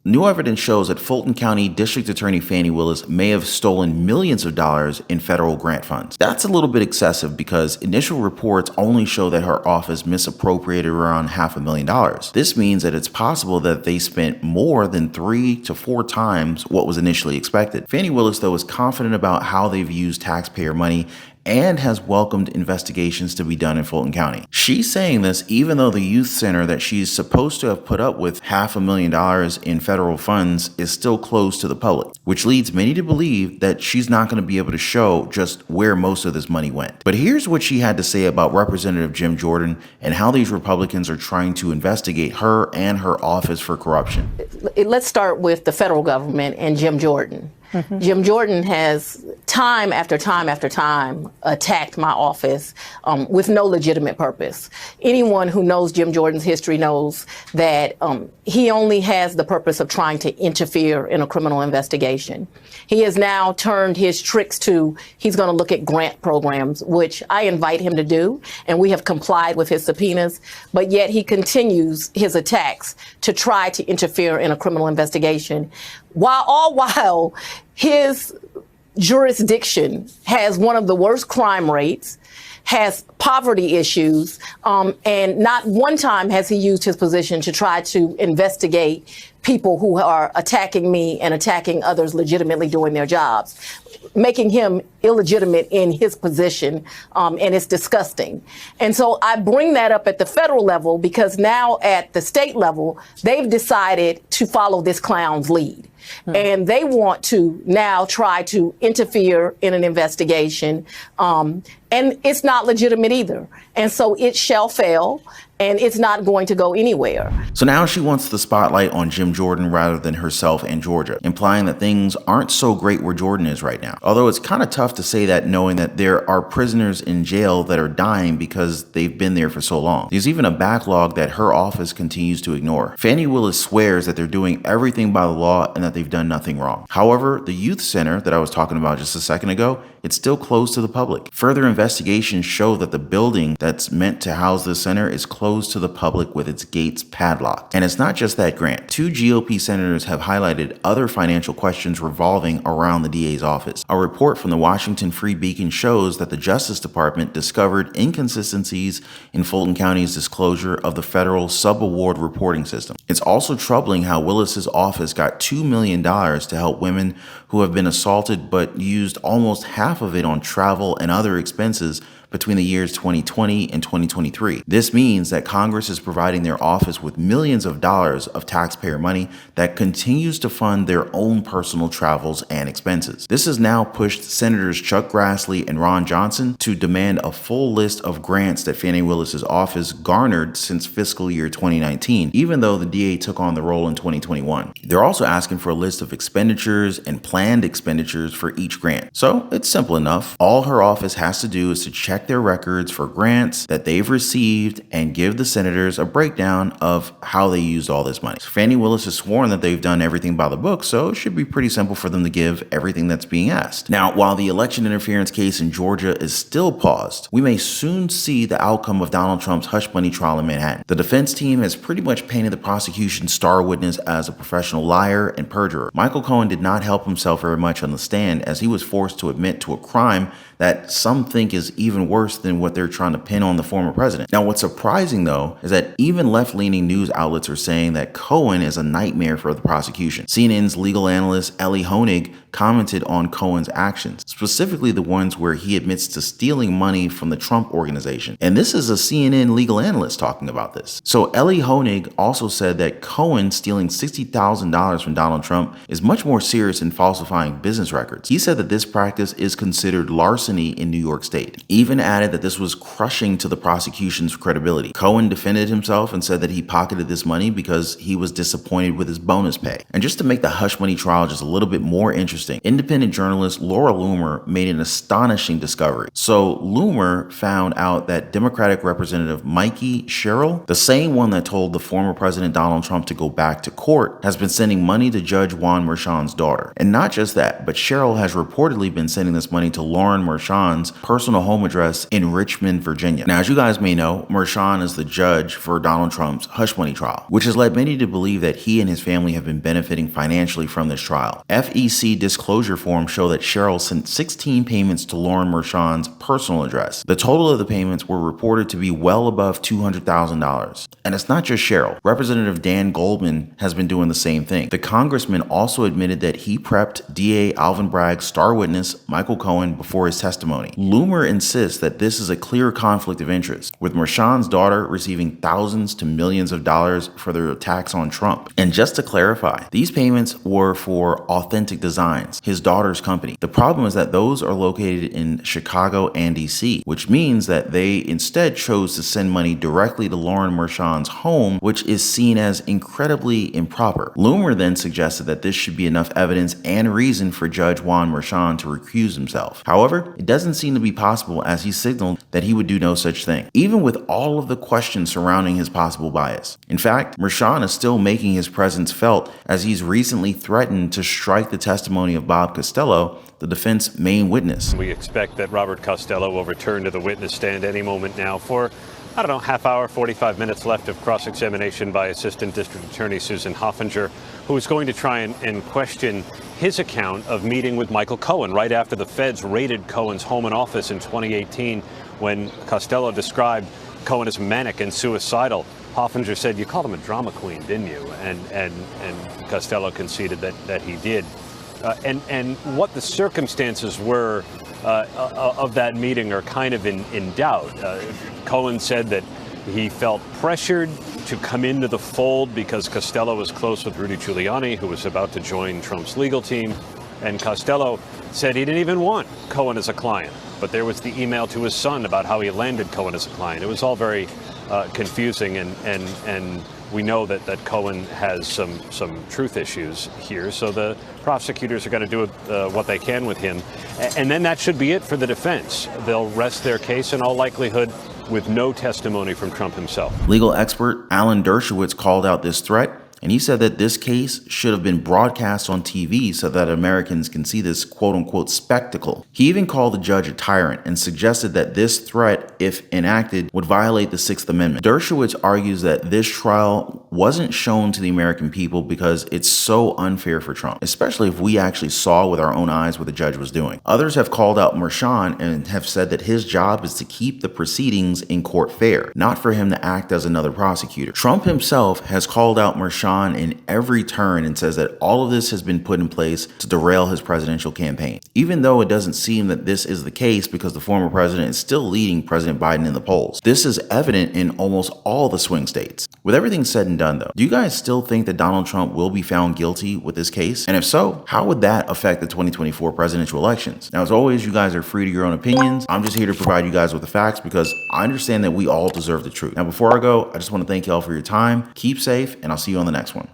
New evidence shows that Fulton County District Attorney Fani Willis may have stolen millions of dollars in federal grant funds. That's a little bit excessive because initial reports only show that her office misappropriated around $500,000. This means that it's possible that they spent more than 3 to 4 times what was initially expected. Fani Willis, though, is confident about how they've used taxpayer money and has welcomed investigations to be done in Fulton County. She's saying this even though the youth center that she's supposed to have put up with $500,000 in federal funds is still closed to the public, which leads many to believe that she's not going to be able to show just where most of this money went. But here's what she had to say about Representative Jim Jordan and how these Republicans are trying to investigate her and her office for corruption. Let's start with the federal government and Jim Jordan. Jim Jordan has time after time after time attacked my office with no legitimate purpose. Anyone who knows Jim Jordan's history knows that he only has the purpose of trying to interfere in a criminal investigation. He has now turned his tricks to he's going to look at grant programs, which I invite him to do, and we have complied with his subpoenas, but yet he continues his attacks to try to interfere in a criminal investigation, while his jurisdiction has one of the worst crime rates, has poverty issues, and not one time has he used his position to try to investigate people who are attacking me and attacking others legitimately doing their jobs, making him illegitimate in his position, and it's disgusting. And so I bring that up at the federal level because now at the state level, they've decided to follow this clown's lead. And they want to now try to interfere in an investigation, and it's not legitimate either. And so it shall fail, and it's not going to go anywhere. So now she wants the spotlight on Jim Jordan rather than herself and Georgia, implying that things aren't so great where Jordan is right now. Although it's kind of tough to say that knowing that there are prisoners in jail that are dying because they've been there for so long. There's even a backlog that her office continues to ignore. Fani Willis swears that they're doing everything by the law and that they've done nothing wrong. However, the youth center that I was talking about just a second ago, it's still closed to the public. Further investigations show that the building that's meant to house this center is closed to the public with its gates padlocked. And it's not just that grant. 2 GOP senators have highlighted other financial questions revolving around the DA's office. A report from the Washington Free Beacon shows that the Justice Department discovered inconsistencies in Fulton County's disclosure of the federal subaward reporting system. It's also troubling how Willis's office got $2 million to help women who have been assaulted but used almost half of it on travel and other expenses between the years 2020 and 2023. This means that Congress is providing their office with millions of dollars of taxpayer money that continues to fund their own personal travels and expenses. This has now pushed Senators Chuck Grassley and Ron Johnson to demand a full list of grants that Fani Willis's office garnered since fiscal year 2019, even though the DA took on the role in 2021. They're also asking for a list of expenditures and planned expenditures for each grant. So it's simple enough. All her office has to do is to check their records for grants that they've received and give the senators a breakdown of how they used all this money. Fani Willis has sworn that they've done everything by the book, so it should be pretty simple for them to give everything that's being asked. Now, while the election interference case in Georgia is still paused, we may soon see the outcome of Donald Trump's hush money trial in Manhattan. The defense team has pretty much painted the prosecution's star witness as a professional liar and perjurer. Michael Cohen did not help himself very much on the stand as he was forced to admit to a crime that some think is even worse than what they're trying to pin on the former president. Now, what's surprising, though, is that even left-leaning news outlets are saying that Cohen is a nightmare for the prosecution. CNN's legal analyst Ellie Honig commented on Cohen's actions, specifically the ones where he admits to stealing money from the Trump organization. And this is a CNN legal analyst talking about this. So Ellie Honig also said that Cohen stealing $60,000 from Donald Trump is much more serious than falsifying business records. He said that this practice is considered larceny in New York State. He even added that this was crushing to the prosecution's credibility. Cohen defended himself and said that he pocketed this money because he was disappointed with his bonus pay. And just to make the hush money trial just a little bit more interesting, independent journalist Laura Loomer Loomer made an astonishing discovery. So Loomer found out that Democratic Representative Mikey Sherrill, the same one that told the former President Donald Trump to go back to court, has been sending money to Judge Juan Merchan's daughter. And not just that, but Sherrill has reportedly been sending this money to Lauren Merchan's personal home address in Richmond, Virginia. Now, as you guys may know, Merchan is the judge for Donald Trump's hush money trial, which has led many to believe that he and his family have been benefiting financially from this trial. FEC disclosure forms show that Sherrill sent 16 payments to Lauren Merchan's personal address. The total of the payments were reported to be well above $200,000. And it's not just Sherrill. Representative Dan Goldman has been doing the same thing. The congressman also admitted that he prepped DA Alvin Bragg's star witness, Michael Cohen, before his testimony. Loomer insists that this is a clear conflict of interest, with Merchan's daughter receiving thousands to millions of dollars for their attacks on Trump. And just to clarify, these payments were for Authentic Designs, his daughter's company. The problem is that those are located in Chicago and DC, which means that they instead chose to send money directly to Lauren Merchan's home, which is seen as incredibly improper. Loomer then suggested that this should be enough evidence and reason for Judge Juan Merchan to recuse himself. However, it doesn't seem to be possible, as he signaled that he would do no such thing, even with all of the questions surrounding his possible bias. In fact, Merchan is still making his presence felt, as he's recently threatened to strike the testimony of Bob Costello, the defense main witness. We expect that Robert Costello will return to the witness stand any moment now for, I don't know, half hour, 45 minutes left of cross-examination by Assistant District Attorney Susan Hoffinger, who is going to try and question his account of meeting with Michael Cohen right after the feds raided Cohen's home and office in 2018, when Costello described Cohen as manic and suicidal. Hoffinger said, "You called him a drama queen, didn't you?" And Costello conceded that he did. And what the circumstances were of that meeting are kind of in doubt. Cohen said that he felt pressured to come into the fold because Costello was close with Rudy Giuliani, who was about to join Trump's legal team. And Costello said he didn't even want Cohen as a client. But there was the email to his son about how he landed Cohen as a client. It was all very confusing, and we know that Cohen has some truth issues here. So the prosecutors are going to do what they can with him. And then that should be it for the defense. They'll rest their case in all likelihood with no testimony from Trump himself. Legal expert Alan Dershowitz called out this threat, and he said that this case should have been broadcast on TV so that Americans can see this quote-unquote spectacle. He even called the judge a tyrant and suggested that this threat, if enacted, would violate the Sixth Amendment. Dershowitz argues that this trial wasn't shown to the American people because it's so unfair for Trump, especially if we actually saw with our own eyes what the judge was doing. Others have called out Merchan and have said that his job is to keep the proceedings in court fair, not for him to act as another prosecutor. Trump himself has called out Merchan in every turn and says that all of this has been put in place to derail his presidential campaign, even though it doesn't seem that this is the case because the former president is still leading President Biden in the polls. This is evident in almost all the swing states. With everything said and done, though, do you guys still think that Donald Trump will be found guilty with this case? And if so, how would that affect the 2024 presidential elections? Now, as always, you guys are free to your own opinions. I'm just here to provide you guys with the facts because I understand that we all deserve the truth. Now, before I go, I just want to thank y'all for your time. Keep safe, and I'll see you on the next one.